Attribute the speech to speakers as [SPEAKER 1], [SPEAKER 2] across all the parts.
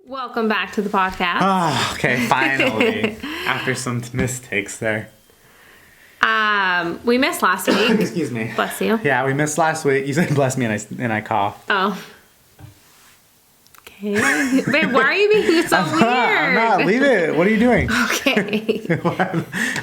[SPEAKER 1] Welcome back to the podcast.
[SPEAKER 2] Oh, okay, finally. After some mistakes there.
[SPEAKER 1] We missed last week.
[SPEAKER 2] Excuse me.
[SPEAKER 1] Bless you.
[SPEAKER 2] Yeah, we missed last week. You said bless me and I coughed.
[SPEAKER 1] Oh. Okay. Babe, why are you being so weird?
[SPEAKER 2] I'm not. Leave it. What are you doing?
[SPEAKER 1] Okay.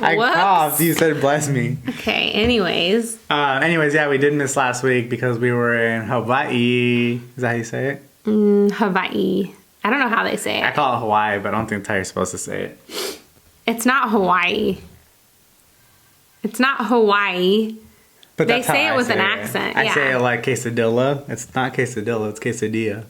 [SPEAKER 2] I coughed. You said bless me.
[SPEAKER 1] Okay, anyways,
[SPEAKER 2] yeah, we did miss last week because we were in Hawaii. Is that how you say it?
[SPEAKER 1] Hawaii. I don't know how they say
[SPEAKER 2] I
[SPEAKER 1] it.
[SPEAKER 2] call it Hawaii, but I don't think that's how you're supposed to say it.
[SPEAKER 1] It's not Hawaii. It's not Hawaii.
[SPEAKER 2] But
[SPEAKER 1] They
[SPEAKER 2] that's how
[SPEAKER 1] say it
[SPEAKER 2] I
[SPEAKER 1] with
[SPEAKER 2] say
[SPEAKER 1] an accent,
[SPEAKER 2] I say
[SPEAKER 1] yeah.
[SPEAKER 2] it like quesadilla. It's not quesadilla, it's quesadilla.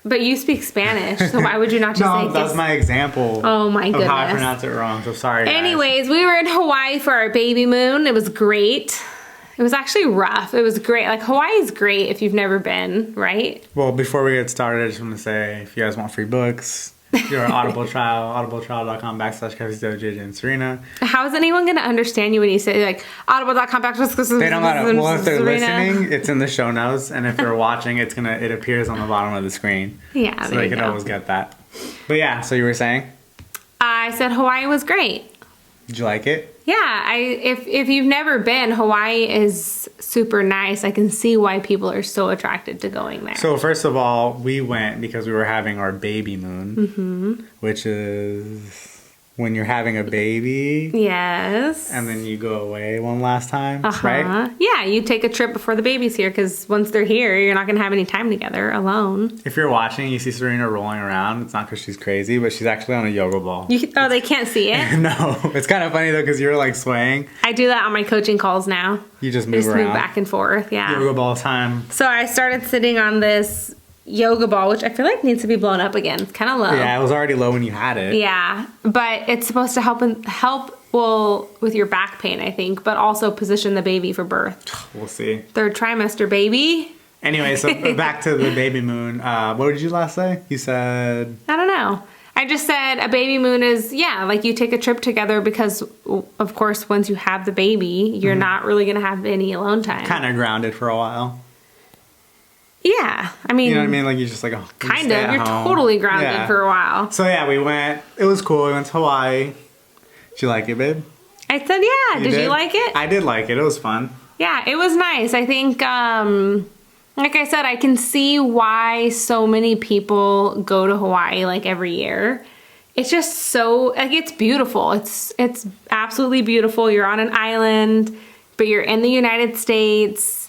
[SPEAKER 1] But you speak Spanish, so why would you not just
[SPEAKER 2] No,
[SPEAKER 1] say
[SPEAKER 2] that's my example.
[SPEAKER 1] Oh my
[SPEAKER 2] of how I
[SPEAKER 1] goodness.
[SPEAKER 2] pronounce it wrong, so sorry guys.
[SPEAKER 1] Anyways, we were in Hawaii for our baby moon. It was great. It was actually rough. It was great. Like, Hawaii's great if you've never been, right?
[SPEAKER 2] Well, before we get started, I just want to say, if you guys want free books, you're an Audible trial, audibletrial.com/Cafecito, JJ and Sarina.
[SPEAKER 1] How is anyone going to understand you when you say, like, audible.com /?
[SPEAKER 2] They don't gotta, well, if they're listening, it's in the show notes, and if they're watching, it appears on the bottom of the screen.
[SPEAKER 1] Yeah,
[SPEAKER 2] So
[SPEAKER 1] there
[SPEAKER 2] they
[SPEAKER 1] you
[SPEAKER 2] can
[SPEAKER 1] go.
[SPEAKER 2] always get that. But yeah, so you were saying?
[SPEAKER 1] I said Hawaii was great.
[SPEAKER 2] Did you like it?
[SPEAKER 1] Yeah, if you've never been, Hawaii is super nice. I can see why people are so attracted to going there.
[SPEAKER 2] So first of all, we went because we were having our baby moon, which is when you're having a baby
[SPEAKER 1] Yes.
[SPEAKER 2] and then you go away one last time,
[SPEAKER 1] Uh-huh.
[SPEAKER 2] right?
[SPEAKER 1] Yeah, you take a trip before the baby's here because once they're here, you're not going to have any time together alone.
[SPEAKER 2] If you're watching, you see Serena rolling around. It's not because she's crazy, but she's actually on a yoga ball.
[SPEAKER 1] They can't see it?
[SPEAKER 2] No, it's kind of funny though because you're like swaying.
[SPEAKER 1] I do that on my coaching calls now.
[SPEAKER 2] You just
[SPEAKER 1] I
[SPEAKER 2] move
[SPEAKER 1] just
[SPEAKER 2] around.
[SPEAKER 1] move back and forth, yeah.
[SPEAKER 2] Yoga ball time.
[SPEAKER 1] So I started sitting on this yoga ball, which I feel like needs to be blown up again. It's kind of low.
[SPEAKER 2] Yeah, it was already low when you had it.
[SPEAKER 1] Yeah, but it's supposed to help with your back pain, I think, but also position the baby for birth.
[SPEAKER 2] We'll see.
[SPEAKER 1] Third trimester, baby.
[SPEAKER 2] Anyway, so back to the baby moon. What did you last say? You said...
[SPEAKER 1] I don't know. I just said a baby moon is, like you take a trip together because, of course, once you have the baby, you're not really going to have any alone time.
[SPEAKER 2] Kind of grounded for a while.
[SPEAKER 1] Yeah, I mean...
[SPEAKER 2] You know what I mean? Like, you just like... Oh, you
[SPEAKER 1] Kind
[SPEAKER 2] stay
[SPEAKER 1] of.
[SPEAKER 2] at
[SPEAKER 1] You're
[SPEAKER 2] home.
[SPEAKER 1] totally grounded
[SPEAKER 2] Yeah.
[SPEAKER 1] for a while.
[SPEAKER 2] So yeah, we went. It was cool. We went to Hawaii. Did you like it, babe?
[SPEAKER 1] I said, yeah. Did you like it?
[SPEAKER 2] I did like it. It was fun.
[SPEAKER 1] Yeah, it was nice. I think, like I said, I can see why so many people go to Hawaii like every year. It's just so, like, it's beautiful. It's absolutely beautiful. You're on an island, but you're in the United States.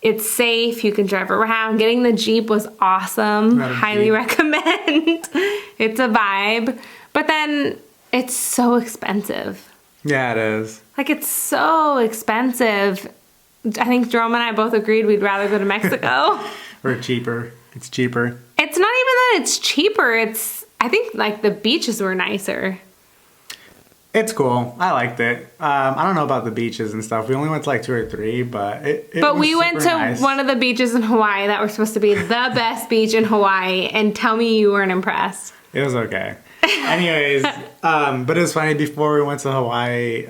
[SPEAKER 1] It's safe. You can drive around. Getting the Jeep was awesome.
[SPEAKER 2] Not a
[SPEAKER 1] Highly
[SPEAKER 2] Jeep.
[SPEAKER 1] recommend. It's a vibe. But then it's so expensive.
[SPEAKER 2] Yeah, it is.
[SPEAKER 1] Like, it's so expensive. I think Jerome and I both agreed we'd rather go to Mexico.
[SPEAKER 2] Or cheaper. It's cheaper.
[SPEAKER 1] It's not even that it's cheaper. I think, like, the beaches were nicer.
[SPEAKER 2] It's cool. I liked it. I don't know about the beaches and stuff. We only went to like 2 or 3, but it
[SPEAKER 1] But
[SPEAKER 2] was
[SPEAKER 1] we went
[SPEAKER 2] super
[SPEAKER 1] to
[SPEAKER 2] nice.
[SPEAKER 1] one of the beaches in Hawaii that were supposed to be the best beach in Hawaii, and tell me you weren't impressed.
[SPEAKER 2] It was okay. Anyways, but it was funny. Before we went to Hawaii,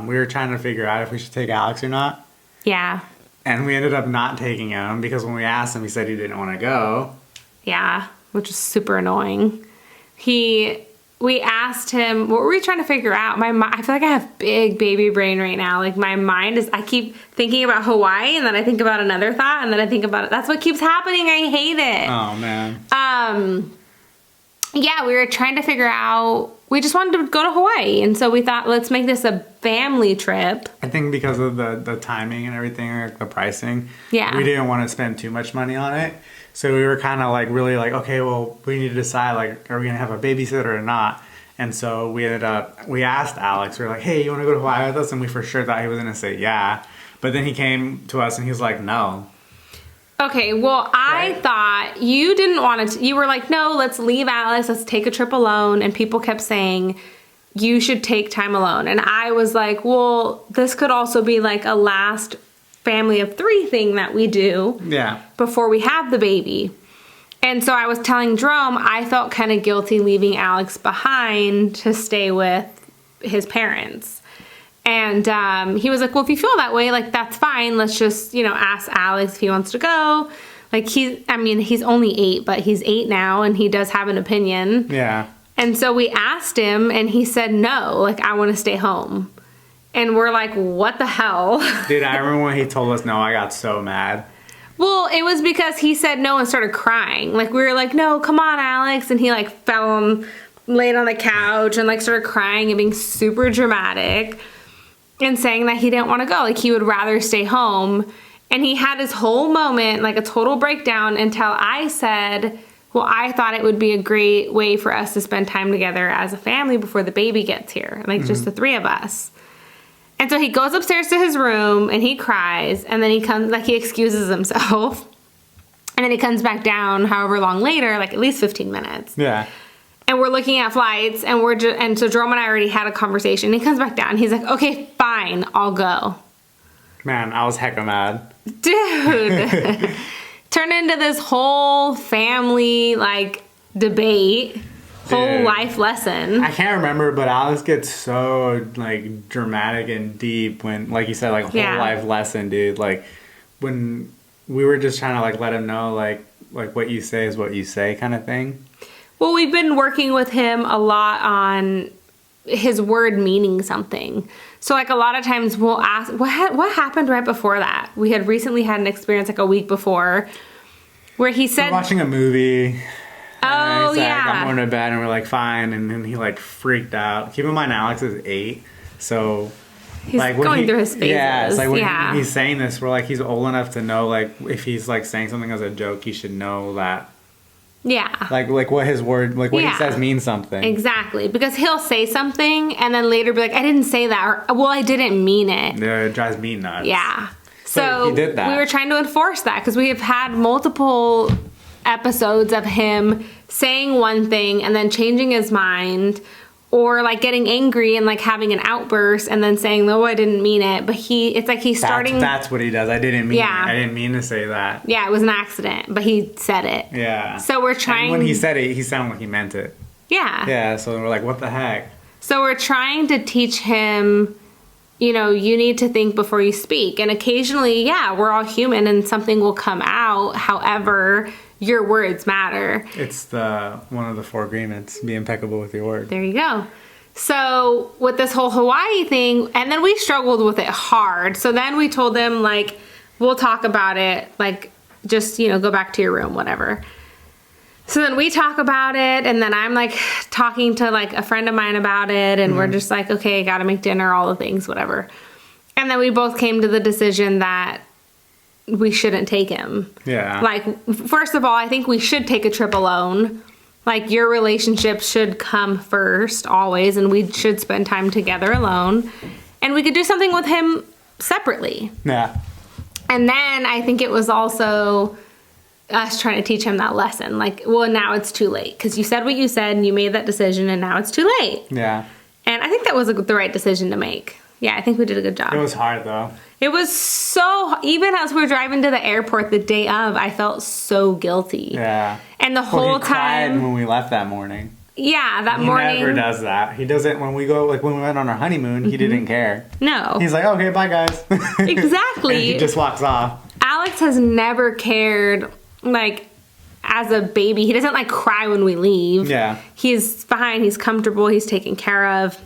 [SPEAKER 2] we were trying to figure out if we should take Alex or not.
[SPEAKER 1] Yeah.
[SPEAKER 2] And we ended up not taking him because when we asked him, he said he didn't want to go.
[SPEAKER 1] Yeah, which was super annoying. We asked him, what were we trying to figure out? I feel like I have big baby brain right now. Like, my mind is, I keep thinking about Hawaii, and then I think about another thought, and then I think about it. That's what keeps happening. I hate it.
[SPEAKER 2] Oh, man.
[SPEAKER 1] Yeah, we were trying to figure out, we just wanted to go to Hawaii, and so we thought, let's make this a family trip.
[SPEAKER 2] I think because of the timing and everything, like the pricing,
[SPEAKER 1] Yeah.
[SPEAKER 2] we didn't want to spend too much money on it. So we were kind of like really like, okay, well, we need to decide, like, are we going to have a babysitter or not? And so we asked Alex, we were like, hey, you want to go to Hawaii with us? And we for sure thought he was going to say yeah. But then he came to us and he was like, no.
[SPEAKER 1] Okay, well, I
[SPEAKER 2] Right.
[SPEAKER 1] thought you didn't want to, you were like, no, let's leave Alex, let's take a trip alone, and people kept saying, you should take time alone. And I was like, well, this could also be like a last family of 3 thing that we do
[SPEAKER 2] Yeah.
[SPEAKER 1] before we have the baby. And so I was telling Jerome, I felt kind of guilty leaving Alex behind to stay with his parents. And he was like, well, if you feel that way, like, that's fine. Let's just, ask Alex if he wants to go. Like he's only 8, but he's 8 now and he does have an opinion.
[SPEAKER 2] Yeah.
[SPEAKER 1] And so we asked him and he said, no, like I want to stay home. And we're like, what the hell?
[SPEAKER 2] Dude, I remember when he told us no, I got so mad.
[SPEAKER 1] Well, it was because he said no and started crying. Like we were like, no, come on, Alex. And he like fell and laid on the couch and like started crying and being super dramatic and saying that he didn't want to go. Like he would rather stay home. And he had his whole moment, like a total breakdown, until I said, well, I thought it would be a great way for us to spend time together as a family before the baby gets here. Like just the 3 of us. And so he goes upstairs to his room and he cries. And then he comes, like he excuses himself. And then he comes back down however long later, like at least 15 minutes.
[SPEAKER 2] Yeah.
[SPEAKER 1] And we're looking at flights and and so Jerome and I already had a conversation. He comes back down. He's like, okay, fine, I'll go.
[SPEAKER 2] Man, I was hecka mad.
[SPEAKER 1] Dude. Turned into this whole family, like, debate. Whole life lesson.
[SPEAKER 2] I can't remember, but Alex gets so, like, dramatic and deep when, like you said, like, a whole life lesson, dude. Like, when we were just trying to, like, let him know, like what you say is what you say kind of thing.
[SPEAKER 1] Well, we've been working with him a lot on his word meaning something. So like a lot of times we'll ask, what happened right before that? We had recently had an experience like a week before where he said...
[SPEAKER 2] We're watching a movie.
[SPEAKER 1] Oh,
[SPEAKER 2] yeah. Like, I'm going to bed and we're like, fine. And then he like freaked out. Keep in mind, Alex is 8. So...
[SPEAKER 1] He's like going through his phases.
[SPEAKER 2] Yeah, it's like when he's saying this, we're like, he's old enough to know, like, if he's like saying something as a joke, he should know that.
[SPEAKER 1] Yeah.
[SPEAKER 2] Like what his word, like what he says means something.
[SPEAKER 1] Exactly. Because he'll say something and then later be like, I didn't say that. Or, well, I didn't mean it.
[SPEAKER 2] Yeah, it drives me nuts.
[SPEAKER 1] Yeah. So
[SPEAKER 2] he did that.
[SPEAKER 1] We were trying to enforce that because we have had multiple episodes of him saying one thing and then changing his mind. Or like getting angry and like having an outburst and then saying, no, I didn't mean it. But it's like he's starting.
[SPEAKER 2] That's what he does. I didn't mean it. I didn't mean to say that.
[SPEAKER 1] Yeah, it was an accident, but he said it.
[SPEAKER 2] Yeah.
[SPEAKER 1] So we're trying.
[SPEAKER 2] And when he said it, he sounded like he meant it.
[SPEAKER 1] Yeah.
[SPEAKER 2] Yeah, so we're like, what the heck?
[SPEAKER 1] So we're trying to teach him, you know, you need to think before you speak. And occasionally, yeah, we're all human and something will come out. However, your words matter.
[SPEAKER 2] It's one of the 4 agreements. Be impeccable with your word.
[SPEAKER 1] There you go. So with this whole Hawaii thing, and then we struggled with it hard. So then we told them, like, we'll talk about it. Like, just, you know, go back to your room, whatever. So then we talk about it, and then I'm, like, talking to, like, a friend of mine about it, and we're just like, okay, gotta make dinner, all the things, whatever. And then we both came to the decision that we shouldn't take him.
[SPEAKER 2] Yeah.
[SPEAKER 1] Like, first of all, I think we should take a trip alone. Like, your relationship should come first, always, and we should spend time together alone. And we could do something with him separately.
[SPEAKER 2] Yeah.
[SPEAKER 1] And then I think it was also us trying to teach him that lesson. Like, well, now it's too late. Because you said what you said, and you made that decision, and now it's too late.
[SPEAKER 2] Yeah.
[SPEAKER 1] And I think that was the right decision to make. Yeah, I think we did a good job.
[SPEAKER 2] It was hard, though.
[SPEAKER 1] It was so, even as we were driving to the airport the day of, I felt so guilty.
[SPEAKER 2] Yeah.
[SPEAKER 1] And the whole
[SPEAKER 2] he cried
[SPEAKER 1] time.
[SPEAKER 2] when we left that morning.
[SPEAKER 1] Yeah, that morning.
[SPEAKER 2] He never does that. He doesn't, when we went on our honeymoon, he didn't care.
[SPEAKER 1] No.
[SPEAKER 2] He's like, okay, bye guys.
[SPEAKER 1] Exactly.
[SPEAKER 2] And he just walks off.
[SPEAKER 1] Alex has never cared, like, as a baby. He doesn't, like, cry when we leave.
[SPEAKER 2] Yeah.
[SPEAKER 1] He's fine. He's comfortable. He's taken care of.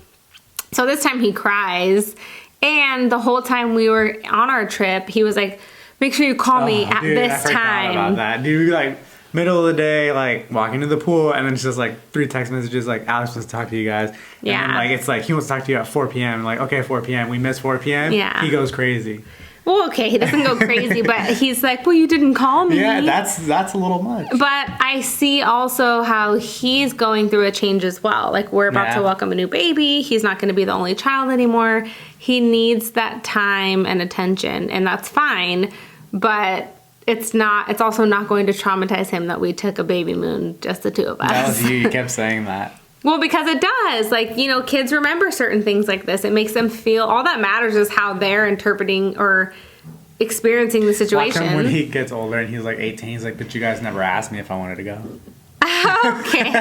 [SPEAKER 1] So this time he cries. And the whole time we were on our trip, he was like, make sure you call me at this time.
[SPEAKER 2] I forgot about that. Dude, like, middle of the day, like, walking to the pool, and then it's just, like, 3 text messages, like, Alex wants to talk to you guys. And then, like, it's like, he wants to talk to you at 4 p.m. Like, okay, 4 p.m. We miss 4 p.m.
[SPEAKER 1] Yeah.
[SPEAKER 2] He goes crazy.
[SPEAKER 1] Well, okay, he doesn't go crazy, but he's like, well, you didn't call me.
[SPEAKER 2] Yeah, that's a little much.
[SPEAKER 1] But I see also how he's going through a change as well. Like, we're about to welcome a new baby. He's not going to be the only child anymore. He needs that time and attention, and that's fine. But it's also not going to traumatize him that we took a baby moon, just the 2 of us.
[SPEAKER 2] That was you. You kept saying that.
[SPEAKER 1] Well, because it does. Like, you know, kids remember certain things like this. It makes them feel, all that matters is how they're interpreting or experiencing the situation.
[SPEAKER 2] Watch him when he gets older and he's like 18. He's like, but you guys never asked me if I wanted to go.
[SPEAKER 1] Okay.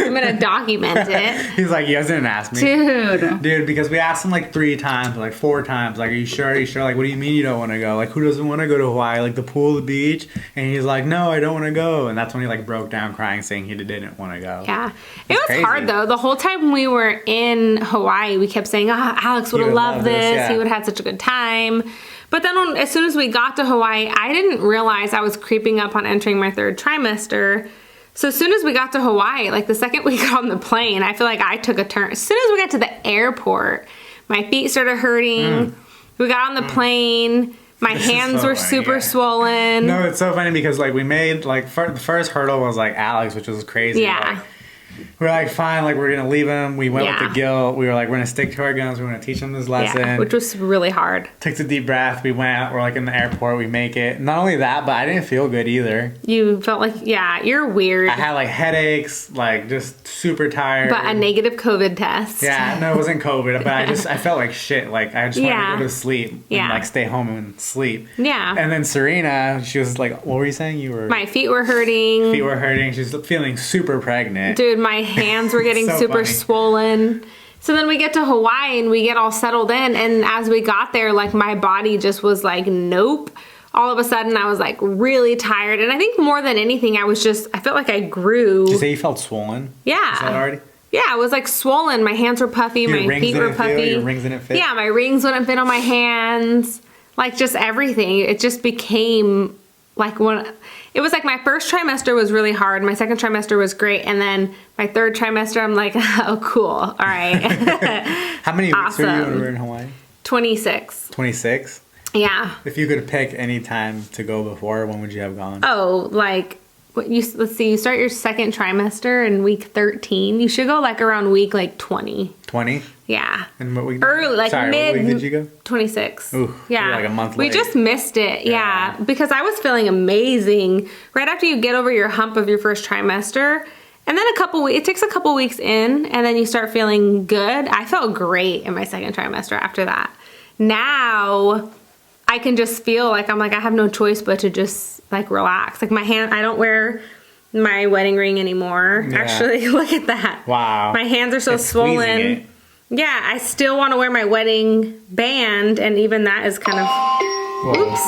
[SPEAKER 1] I'm going to document it.
[SPEAKER 2] He's like, you guys didn't ask me. Dude, because we asked him like 3 times, like 4 times. Like, are you sure? Are you sure? Like, what do you mean you don't want to go? Like, who doesn't want to go to Hawaii? Like, the pool, the beach? And he's like, no, I don't want to go. And that's when he like broke down crying, saying he didn't want to go.
[SPEAKER 1] Yeah. It was crazy. Hard though. The whole time we were in Hawaii, we kept saying, Alex would have loved this. Yeah. He would have had such a good time. But then as soon as we got to Hawaii, I didn't realize I was creeping up on entering my 3rd trimester. So as soon as we got to Hawaii, like the second we got on the plane, I feel like I took a turn. As soon as we got to the airport, my feet started hurting. We got on the plane. My hands were super swollen.
[SPEAKER 2] No, it's so funny because like we made like the first hurdle was like Alex, which was crazy.
[SPEAKER 1] Yeah.
[SPEAKER 2] Like, we're like, fine, like we're gonna leave him. We went with the guilt. We were like, we're gonna stick to our guns. We're gonna teach him this lesson.
[SPEAKER 1] Yeah, which was really hard.
[SPEAKER 2] Took a deep breath. We went. We're like in the airport. We make it. Not only that, but I didn't feel good either.
[SPEAKER 1] You felt like, you're weird.
[SPEAKER 2] I had like headaches, like just super tired.
[SPEAKER 1] But a negative COVID test.
[SPEAKER 2] Yeah, no, it wasn't COVID, but I felt like shit. Like I just wanted to go to sleep and like stay home and sleep.
[SPEAKER 1] Yeah.
[SPEAKER 2] And then Sarina, she was like, what were you saying?
[SPEAKER 1] My feet were hurting.
[SPEAKER 2] She's feeling super pregnant.
[SPEAKER 1] Dude, my hands were getting super swollen. So then we get to Hawaii and we get all settled in, and as we got there, like my body just was like, nope. All of a sudden I was like really tired, and I think more than anything I felt like I grew.
[SPEAKER 2] Did you say you felt swollen?
[SPEAKER 1] Yeah.
[SPEAKER 2] Is that already?
[SPEAKER 1] Yeah, I was like swollen. My hands were puffy, my feet were puffy.
[SPEAKER 2] Your rings didn't fit?
[SPEAKER 1] Yeah, my rings wouldn't fit on my hands. Like just everything. It just became like it was like my first trimester was really hard. My second trimester was great. And then my 3rd trimester, I'm like, oh, cool. All right.
[SPEAKER 2] How many weeks were you when we were in Hawaii?
[SPEAKER 1] 26.
[SPEAKER 2] 26?
[SPEAKER 1] Yeah.
[SPEAKER 2] If you could pick any time to go before, when would you have gone?
[SPEAKER 1] Oh, like, let's see, you start your 2nd trimester in week 13. You should go like around week like 20.
[SPEAKER 2] 20?
[SPEAKER 1] Yeah.
[SPEAKER 2] And what week?
[SPEAKER 1] Early, like
[SPEAKER 2] what week did you go?
[SPEAKER 1] 26.
[SPEAKER 2] Ooh,
[SPEAKER 1] yeah.
[SPEAKER 2] Like a month
[SPEAKER 1] late. We just missed it. Yeah. Because I was feeling amazing right after you get over your hump of your first trimester. And then it takes a couple weeks in, and then you start feeling good. I felt great in my 2nd trimester after that. Now I can just feel like I have no choice but to just like relax. Like my hand, I don't wear my wedding ring anymore. Yeah. Actually, look at that.
[SPEAKER 2] Wow.
[SPEAKER 1] My hands are so swollen. Yeah, I still want to wear my wedding band, and even that is kind of, oops.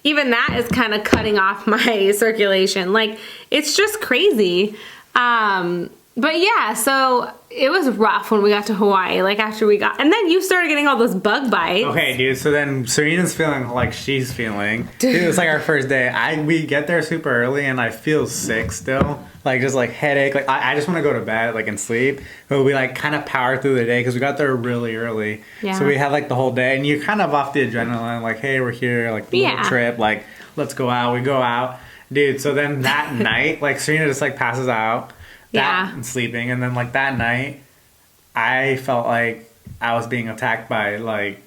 [SPEAKER 1] Even that is kind of cutting off my circulation. Like, it's just crazy. But yeah, so it was rough when we got to Hawaii, like after we got, and then you started getting all those bug bites.
[SPEAKER 2] Okay, dude, so then Sarina's feeling like she's feeling. Dude, it was like our first day. We get there super early and I feel sick still. Like just like headache. Like I just want to go to bed like and sleep. But we like kind of power through the day because we got there really early. Yeah. So we had like the whole day and you're kind of off the adrenaline. Like, hey, we're here. Like the little trip. Like, let's go out. We go out. Dude, so then that night, like Sarina just like passes out. And sleeping, and then like that night I felt like I was being attacked by like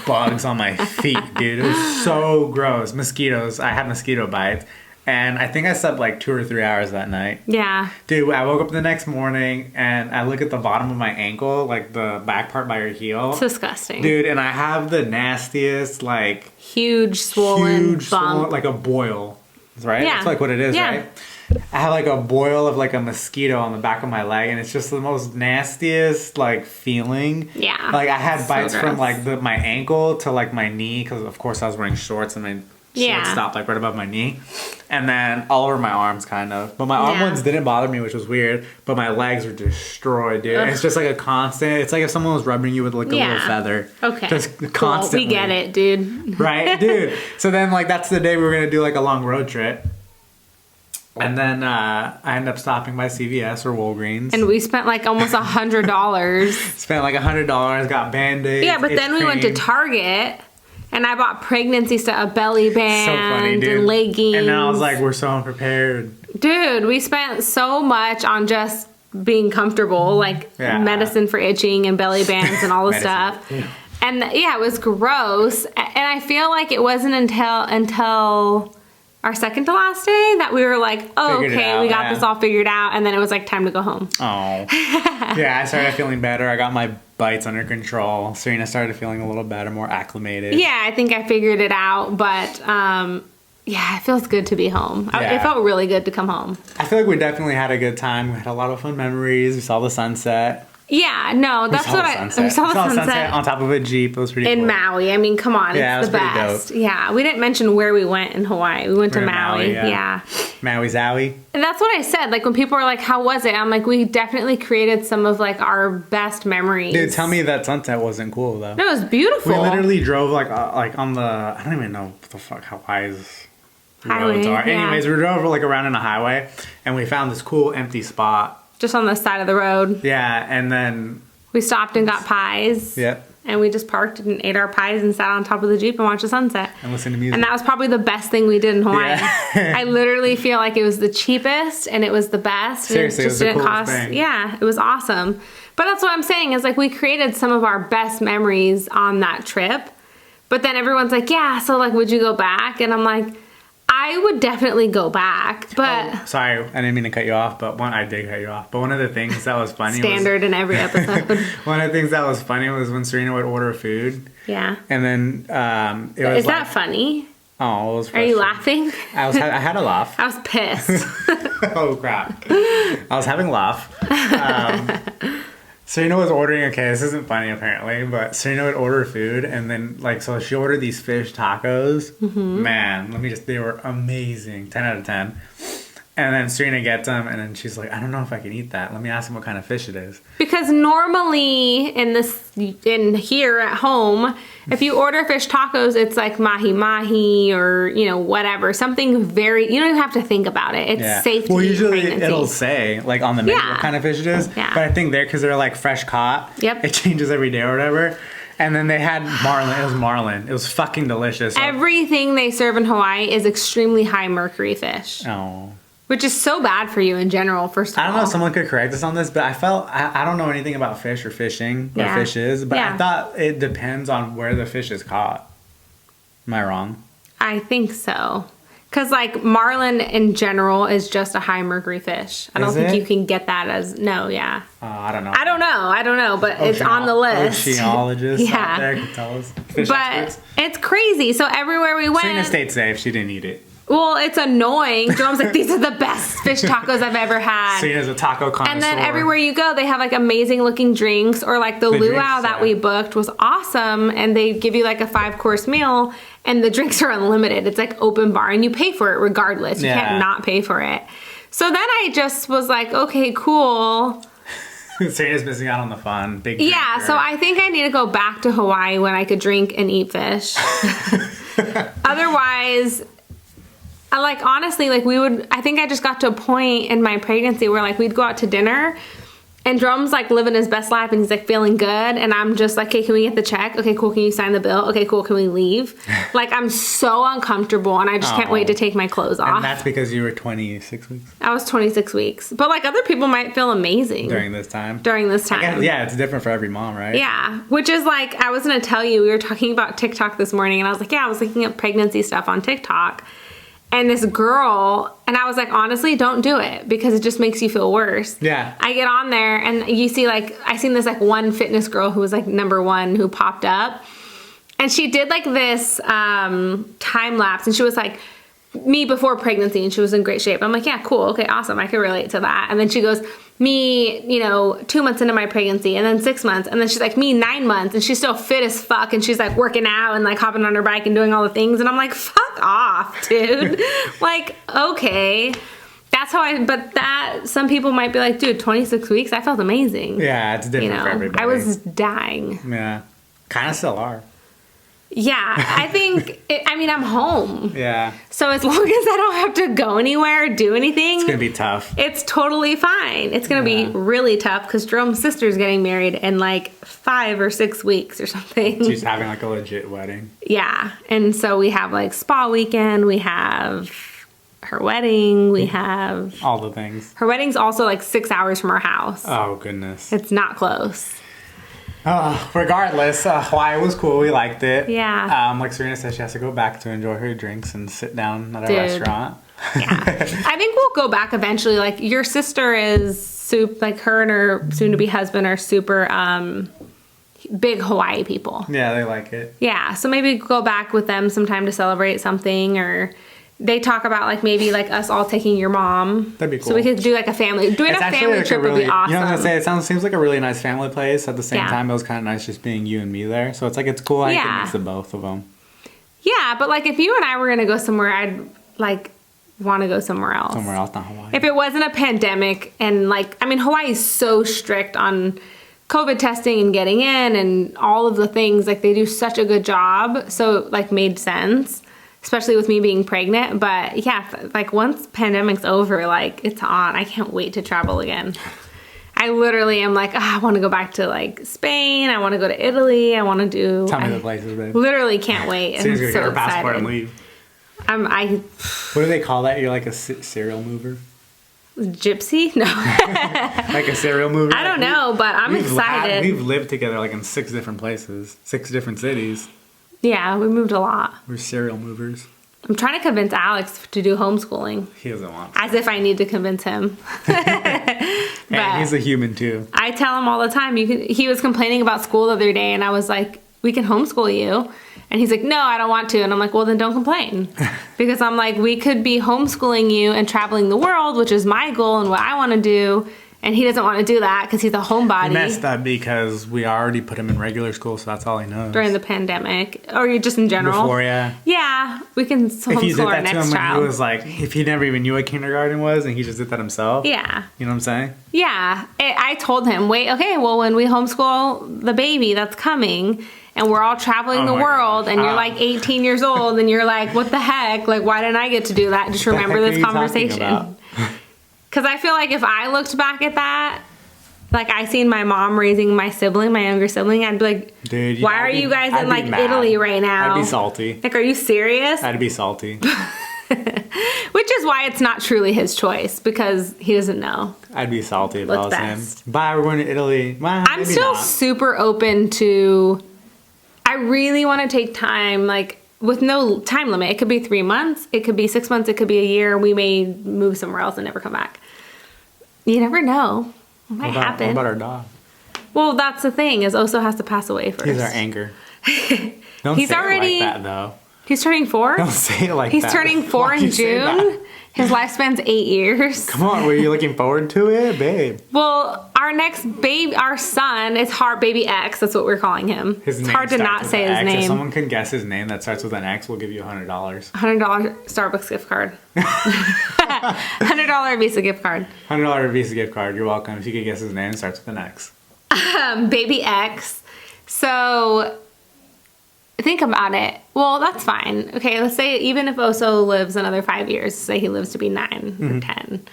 [SPEAKER 2] bugs on my feet, dude. It was so gross. Mosquitoes. I had mosquito bites, and I think I slept like 2 or 3 hours that night.
[SPEAKER 1] Yeah,
[SPEAKER 2] dude, I woke up the next morning and I look at the bottom of my ankle, like the back part by your heel.
[SPEAKER 1] It's disgusting,
[SPEAKER 2] dude. And I have the nastiest like
[SPEAKER 1] huge swollen
[SPEAKER 2] like a boil, right?
[SPEAKER 1] Yeah,
[SPEAKER 2] that's like what it is, right? I have like a boil of like a mosquito on the back of my leg, and it's just the most nastiest like feeling.
[SPEAKER 1] Yeah.
[SPEAKER 2] Like I had bites from like my ankle to like my knee, because of course I was wearing shorts and my shorts stopped like right above my knee, and then all over my arms kind of. But my arm ones didn't bother me, which was weird. But my legs were destroyed, dude. It's just like a constant. It's like if someone was rubbing you with like a little feather.
[SPEAKER 1] Okay.
[SPEAKER 2] Just constantly.
[SPEAKER 1] We get it, dude.
[SPEAKER 2] Right, dude. So then like that's the day we were gonna do like a long road trip. And then I ended up stopping by CVS or Walgreens.
[SPEAKER 1] And we spent like almost $100.
[SPEAKER 2] Spent like $100, got Band-Aids.
[SPEAKER 1] Yeah, but then we went to Target, and I bought pregnancy stuff, a belly band, so funny, dude. And leggings.
[SPEAKER 2] And then I was like, we're so unprepared.
[SPEAKER 1] Dude, we spent so much on just being comfortable, like medicine for itching and belly bands and all the stuff. Yeah. And it was gross. And I feel like it wasn't until our second to last day that we were like, oh, okay, we got this all figured out. And then it was like time to go home.
[SPEAKER 2] Oh. Yeah, I started feeling better. I got my bites under control. Sarina started feeling a little better, more acclimated.
[SPEAKER 1] Yeah, I think I figured it out. But Yeah, it feels good to be home.
[SPEAKER 2] Yeah.
[SPEAKER 1] It felt really good to come home.
[SPEAKER 2] I feel like we definitely had a good time. We had a lot of fun memories. We saw the sunset.
[SPEAKER 1] Yeah, no, that's what we saw the sunset
[SPEAKER 2] on top of a Jeep. It was pretty cool.
[SPEAKER 1] In Maui. I mean, come on,
[SPEAKER 2] Yeah,
[SPEAKER 1] it's the
[SPEAKER 2] it was pretty
[SPEAKER 1] best.
[SPEAKER 2] dope.
[SPEAKER 1] Yeah, we didn't mention where we went in Hawaii. We went to
[SPEAKER 2] We're in
[SPEAKER 1] Maui.
[SPEAKER 2] Maui,
[SPEAKER 1] Yeah.
[SPEAKER 2] Maui Zowie.
[SPEAKER 1] And that's what I said. Like when people are like, "How was it?" I'm like, "We definitely created some of like our best memories."
[SPEAKER 2] Dude, tell me that sunset wasn't cool though.
[SPEAKER 1] No, it was beautiful.
[SPEAKER 2] We literally drove like on the, I don't even know what the fuck Hawaii's
[SPEAKER 1] Highway,
[SPEAKER 2] roads are.
[SPEAKER 1] yeah.
[SPEAKER 2] Anyways, we drove like around in a highway and we found this cool empty spot.
[SPEAKER 1] Just on the side of the road.
[SPEAKER 2] Yeah, and then
[SPEAKER 1] We stopped and got pies.
[SPEAKER 2] Yep.
[SPEAKER 1] And we just parked and ate our pies and sat on top of the Jeep and watched the sunset.
[SPEAKER 2] And listened to music.
[SPEAKER 1] And that was probably the best thing we did in Hawaii.
[SPEAKER 2] Yeah.
[SPEAKER 1] I literally feel like it was the cheapest and it was the best.
[SPEAKER 2] Seriously,
[SPEAKER 1] it just
[SPEAKER 2] it was the
[SPEAKER 1] didn't
[SPEAKER 2] coolest
[SPEAKER 1] cost.
[SPEAKER 2] thing.
[SPEAKER 1] Yeah, it was awesome. But that's what I'm saying is like we created some of our best memories on that trip. But then everyone's like, yeah, so like would you go back? And I'm like, I would definitely go back, but
[SPEAKER 2] Oh, sorry, I didn't mean to cut you off, but I did cut you off. But one of the things that was funny
[SPEAKER 1] standard in every episode.
[SPEAKER 2] one of the things that was funny was when Sarina would order food.
[SPEAKER 1] Yeah.
[SPEAKER 2] And then it was
[SPEAKER 1] Is that funny?
[SPEAKER 2] Oh, it was
[SPEAKER 1] Are you
[SPEAKER 2] frustrating.
[SPEAKER 1] laughing?
[SPEAKER 2] I had a laugh.
[SPEAKER 1] I was pissed.
[SPEAKER 2] Oh crap. I was having a laugh. Serena was ordering, okay, this isn't funny apparently, but Serena would order food and then like, so she ordered these fish tacos.
[SPEAKER 1] Mm-hmm.
[SPEAKER 2] Man, they were amazing. 10 out of 10. And then Serena gets them and then she's like, I don't know if I can eat that. Let me ask him what kind of fish it is.
[SPEAKER 1] Because normally in here at home, if you order fish tacos, it's like mahi-mahi or, you know, whatever. Something very, you don't even have to think about it. It's safe to eat
[SPEAKER 2] usually
[SPEAKER 1] pregnancy.
[SPEAKER 2] it'll say, like on the menu, what kind of fish it is.
[SPEAKER 1] Yeah.
[SPEAKER 2] But I think because they're like fresh caught,
[SPEAKER 1] Yep.
[SPEAKER 2] it changes every day or whatever. And then they had marlin. It was marlin. It was fucking delicious.
[SPEAKER 1] Everything they serve in Hawaii is extremely high mercury fish.
[SPEAKER 2] Oh.
[SPEAKER 1] Which is so bad for you in general, first of all.
[SPEAKER 2] I don't know if someone could correct us on this, but I don't know anything about fish or fishing or
[SPEAKER 1] Yeah.
[SPEAKER 2] fishes, but
[SPEAKER 1] Yeah.
[SPEAKER 2] I thought it depends on where the fish is caught. Am I wrong?
[SPEAKER 1] I think so. Because like marlin in general is just a high mercury fish. I don't
[SPEAKER 2] Is
[SPEAKER 1] think
[SPEAKER 2] it?
[SPEAKER 1] you can get that as, no, yeah.
[SPEAKER 2] I don't know.
[SPEAKER 1] I don't know, but it's on the list.
[SPEAKER 2] Oceanologists
[SPEAKER 1] Yeah.
[SPEAKER 2] out there can tell us. Fish
[SPEAKER 1] But
[SPEAKER 2] experts.
[SPEAKER 1] it's crazy. So everywhere we went,
[SPEAKER 2] Serena stayed safe. She didn't eat it.
[SPEAKER 1] well, it's annoying. Jerome's like, these are the best fish tacos I've ever had.
[SPEAKER 2] Serena's a taco connoisseur.
[SPEAKER 1] And then everywhere you go, they have like amazing looking drinks, or like the luau
[SPEAKER 2] drinks,
[SPEAKER 1] that
[SPEAKER 2] yeah.
[SPEAKER 1] we booked was awesome. And they give you like a 5-course meal and the drinks are unlimited. It's like open bar and you pay for it regardless. You
[SPEAKER 2] Yeah.
[SPEAKER 1] can't not pay for it. So then I just was like, okay, cool.
[SPEAKER 2] Serena's missing out on the fun. Big
[SPEAKER 1] Yeah,
[SPEAKER 2] drinker.
[SPEAKER 1] so I think I need to go back to Hawaii when I could drink and eat fish. Otherwise, honestly, I think I just got to a point in my pregnancy where like we'd go out to dinner and Jerome's like living his best life and he's like feeling good. And I'm just like, okay, can we get the check? Okay, cool. Can you sign the bill? Okay, cool. Can we leave? Like I'm so uncomfortable and I just can't wait to take my clothes off.
[SPEAKER 2] And that's because you were 26 weeks
[SPEAKER 1] I was 26 weeks. But like other people might feel amazing
[SPEAKER 2] during this time.
[SPEAKER 1] Yeah,
[SPEAKER 2] it's different for every mom, right?
[SPEAKER 1] Yeah, which is like, I was going to tell you, we were talking about TikTok this morning and I was like, yeah, I was looking up pregnancy stuff on TikTok and this girl, and I was like, honestly, don't do it because it just makes you feel worse.
[SPEAKER 2] Yeah.
[SPEAKER 1] I get on there and you see like, I seen this like one fitness girl who was like #1 who popped up and she did like this time lapse and she was like, me before pregnancy and she was in great shape. I'm like, yeah, cool. Okay, awesome. I can relate to that. And then she goes, me, 2 months into my pregnancy and then 6 months. And then she's like, me 9 months and she's still fit as fuck. And she's like working out and like hopping on her bike and doing all the things. And I'm like, fuck off, dude. Like, okay. That's how but some people might be like, dude, 26 weeks, I felt amazing.
[SPEAKER 2] Yeah, it's different for everybody.
[SPEAKER 1] I was dying.
[SPEAKER 2] Yeah. Kind of still are.
[SPEAKER 1] Yeah, I think, I'm home.
[SPEAKER 2] Yeah.
[SPEAKER 1] So as long as I don't have to go anywhere or do anything.
[SPEAKER 2] It's going to be tough.
[SPEAKER 1] It's totally fine. It's going to be really tough because Jerome's sister's getting married in like 5 or 6 weeks or something.
[SPEAKER 2] She's having like a legit wedding.
[SPEAKER 1] Yeah. And so we have like spa weekend. We have her wedding. We have...
[SPEAKER 2] all the things.
[SPEAKER 1] Her wedding's also like 6 hours from our house.
[SPEAKER 2] Oh, goodness.
[SPEAKER 1] It's not close.
[SPEAKER 2] Regardless, Hawaii was cool. We liked it.
[SPEAKER 1] Yeah.
[SPEAKER 2] Like Serena said, she has to go back to enjoy her drinks and sit down at a
[SPEAKER 1] Dude.
[SPEAKER 2] restaurant.
[SPEAKER 1] Yeah. I think we'll go back eventually. Like your sister is like her and her soon-to-be husband are super big Hawaii people.
[SPEAKER 2] Yeah, they like it.
[SPEAKER 1] Yeah. So maybe go back with them sometime to celebrate something or they talk about like maybe like us all taking your mom.
[SPEAKER 2] That'd be cool.
[SPEAKER 1] So we could do like a family. Doing
[SPEAKER 2] It's
[SPEAKER 1] a
[SPEAKER 2] actually
[SPEAKER 1] family
[SPEAKER 2] like
[SPEAKER 1] trip would be awesome.
[SPEAKER 2] You know what I'm saying? Seems like a really nice family place. At the same
[SPEAKER 1] Yeah.
[SPEAKER 2] time, it was kind of nice just being you and me there. So it's like, it's cool. I
[SPEAKER 1] Yeah.
[SPEAKER 2] can mix the both of them.
[SPEAKER 1] Yeah, but like if you and I were gonna go somewhere, I'd like want to go somewhere else.
[SPEAKER 2] Somewhere else, not Hawaii.
[SPEAKER 1] If it wasn't a pandemic and like, I mean, Hawaii is so strict on COVID testing and getting in and all of the things. Like they do such a good job. So it like made sense, especially with me being pregnant. But yeah, like once pandemic's over, like it's on. I can't wait to travel again. I literally am like, I want to go back to like Spain. I want to go to Italy. I want to do.
[SPEAKER 2] Tell me the places, babe.
[SPEAKER 1] Literally can't wait.
[SPEAKER 2] As soon as
[SPEAKER 1] I'm
[SPEAKER 2] you
[SPEAKER 1] so
[SPEAKER 2] get your passport and
[SPEAKER 1] excited.
[SPEAKER 2] leave.
[SPEAKER 1] What
[SPEAKER 2] do they call that? You're like a serial mover?
[SPEAKER 1] Gypsy? No.
[SPEAKER 2] Like a serial mover?
[SPEAKER 1] I don't know, but I'm excited.
[SPEAKER 2] We've lived together like in 6 different places, 6 different cities.
[SPEAKER 1] Yeah, we moved a lot.
[SPEAKER 2] We're serial movers.
[SPEAKER 1] I'm trying to convince Alex to do homeschooling.
[SPEAKER 2] He doesn't want to.
[SPEAKER 1] As if I need to convince him.
[SPEAKER 2] And he's a human too.
[SPEAKER 1] I tell him all the time. He was complaining about school the other day, and I was like, we can homeschool you. And he's like, no, I don't want to. And I'm like, well, then don't complain. Because I'm like, we could be homeschooling you and traveling the world, which is my goal and what I want to do. And he doesn't want to do that because he's a homebody.
[SPEAKER 2] He messed up because we already put him in regular school, so that's all he knows.
[SPEAKER 1] During the pandemic. Or just in general.
[SPEAKER 2] Before, yeah.
[SPEAKER 1] Yeah, we can homeschool our next
[SPEAKER 2] to him
[SPEAKER 1] child.
[SPEAKER 2] when he was like, if he never even knew what kindergarten was and he just did that himself.
[SPEAKER 1] Yeah.
[SPEAKER 2] You know what I'm saying?
[SPEAKER 1] Yeah. I told him, when we homeschool the baby that's coming and we're all traveling the world and you're like 18 years old and you're like, what the heck? Like, why didn't I get to do that? Just remember this conversation. Because I feel like if I looked back at that, like I seen my mom raising my younger sibling, I'd be like,
[SPEAKER 2] dude,
[SPEAKER 1] why are you guys in like
[SPEAKER 2] mad.
[SPEAKER 1] Italy right now?
[SPEAKER 2] I'd be salty.
[SPEAKER 1] Like, are you serious?
[SPEAKER 2] I'd be salty.
[SPEAKER 1] Which is why it's not truly his choice, because he doesn't know.
[SPEAKER 2] I'd be salty if I
[SPEAKER 1] What's
[SPEAKER 2] was
[SPEAKER 1] best.
[SPEAKER 2] him. Bye, we're going to Italy. Well,
[SPEAKER 1] I'm still super open to, I really want to take time, like with no time limit. It could be 3 months, it could be 6 months, it could be a year. We may move somewhere else and never come back. You never know. It might happen.
[SPEAKER 2] What about our dog?
[SPEAKER 1] Well, that's the thing, is Oso has to pass away first.
[SPEAKER 2] He's our anchor. Don't
[SPEAKER 1] He's
[SPEAKER 2] say
[SPEAKER 1] already,
[SPEAKER 2] it like that, though.
[SPEAKER 1] He's turning 4?
[SPEAKER 2] Don't say it like
[SPEAKER 1] He's
[SPEAKER 2] that.
[SPEAKER 1] turning 4
[SPEAKER 2] Why
[SPEAKER 1] in
[SPEAKER 2] you say that?
[SPEAKER 1] June. His lifespan's 8 years.
[SPEAKER 2] Come on, were you looking forward to it, babe?
[SPEAKER 1] Well, our next baby, our son, is Baby X. That's what we're calling him.
[SPEAKER 2] His
[SPEAKER 1] It's
[SPEAKER 2] name
[SPEAKER 1] hard to
[SPEAKER 2] starts
[SPEAKER 1] not
[SPEAKER 2] with
[SPEAKER 1] say
[SPEAKER 2] an
[SPEAKER 1] his
[SPEAKER 2] X. If
[SPEAKER 1] name.
[SPEAKER 2] someone can guess his name that starts with an X, we'll give you $100.
[SPEAKER 1] $100 Starbucks gift card. $100 Visa gift card.
[SPEAKER 2] $100 Visa gift card. You're welcome. If you could guess his name, it starts with an X.
[SPEAKER 1] Baby X. So think about it. Well, that's fine. Okay, let's say even if Oso lives another 5 years, say he lives to be 9 or 10.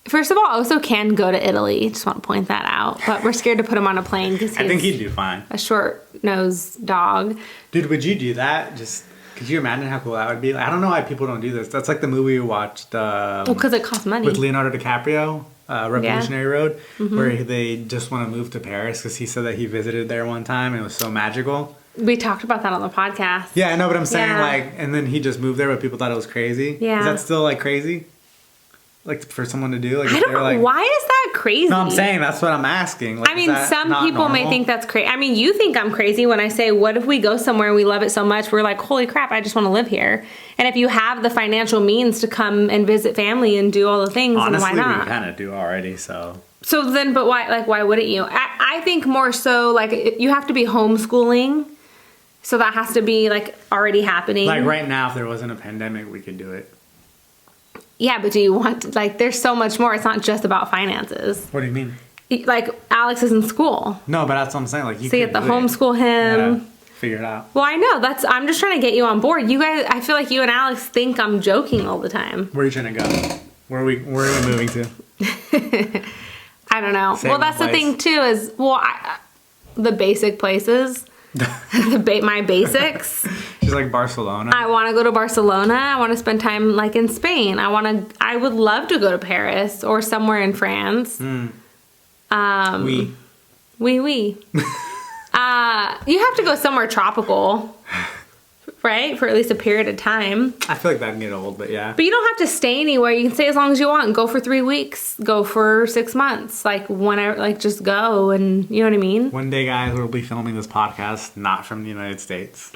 [SPEAKER 1] First of all, Oso can go to Italy. Just want to point that out. But we're scared to put him on a plane because
[SPEAKER 2] I think he'd do fine.
[SPEAKER 1] a short-nosed dog.
[SPEAKER 2] Dude, would you do that? Just, could you imagine how cool that would be? I don't know why people don't do this. That's like the movie we watched
[SPEAKER 1] Well, because it costs money.
[SPEAKER 2] with Leonardo DiCaprio, Revolutionary Road, where they just want to move to Paris because he said that he visited there one time and it was so magical.
[SPEAKER 1] We talked about that on the podcast.
[SPEAKER 2] Yeah, I know, but I'm saying
[SPEAKER 1] Yeah.
[SPEAKER 2] like, and then he just moved there, but people thought it was crazy.
[SPEAKER 1] Yeah.
[SPEAKER 2] Is that still like crazy? Like for someone to do? Like,
[SPEAKER 1] I
[SPEAKER 2] if
[SPEAKER 1] don't
[SPEAKER 2] they're
[SPEAKER 1] know.
[SPEAKER 2] like,
[SPEAKER 1] Why is that crazy?
[SPEAKER 2] no, I'm saying that's what I'm asking. Like,
[SPEAKER 1] I
[SPEAKER 2] is
[SPEAKER 1] mean,
[SPEAKER 2] that
[SPEAKER 1] some
[SPEAKER 2] not
[SPEAKER 1] people may
[SPEAKER 2] normal?
[SPEAKER 1] think that's crazy. I mean, you think I'm crazy when I say, what if we go somewhere and we love it so much, we're like, holy crap, I just want to live here. And if you have the financial means to come and visit family and do all the things,
[SPEAKER 2] Honestly,
[SPEAKER 1] then why not?
[SPEAKER 2] we kind of do already, so.
[SPEAKER 1] So then, but why, like, why wouldn't you? I think more so, like, you have to be homeschooling. So that has to be, like, already happening.
[SPEAKER 2] Like right now, if there wasn't a pandemic, we could do it.
[SPEAKER 1] Yeah, but do you want to, like, there's so much more. It's not just about finances.
[SPEAKER 2] What do you mean?
[SPEAKER 1] Like, Alex is in school.
[SPEAKER 2] No, but that's what I'm saying. Like, you
[SPEAKER 1] So you
[SPEAKER 2] could
[SPEAKER 1] have to
[SPEAKER 2] do it.
[SPEAKER 1] homeschool him.
[SPEAKER 2] Yeah, figure it out.
[SPEAKER 1] Well, I know. I'm just trying to get you on board. You guys, I feel like you and Alex think I'm joking all the time.
[SPEAKER 2] Where are you trying to go? Where are we moving to?
[SPEAKER 1] I don't know.
[SPEAKER 2] Same
[SPEAKER 1] Well, that's the
[SPEAKER 2] place.
[SPEAKER 1] thing too is, the basic places, my basics.
[SPEAKER 2] She's like Barcelona.
[SPEAKER 1] I want to go to Barcelona. I want to spend time like in Spain. I would love to go to Paris or somewhere in France.
[SPEAKER 2] Oui.
[SPEAKER 1] Oui. You have to go somewhere tropical, right? For at least a period of time.
[SPEAKER 2] I feel like that can get old, but yeah.
[SPEAKER 1] But you don't have to stay anywhere. You can stay as long as you want. Go for 3 weeks. Go for 6 months. Like whenever, like just go and you know what I mean?
[SPEAKER 2] One day, guys, we'll be filming this podcast not from the United States.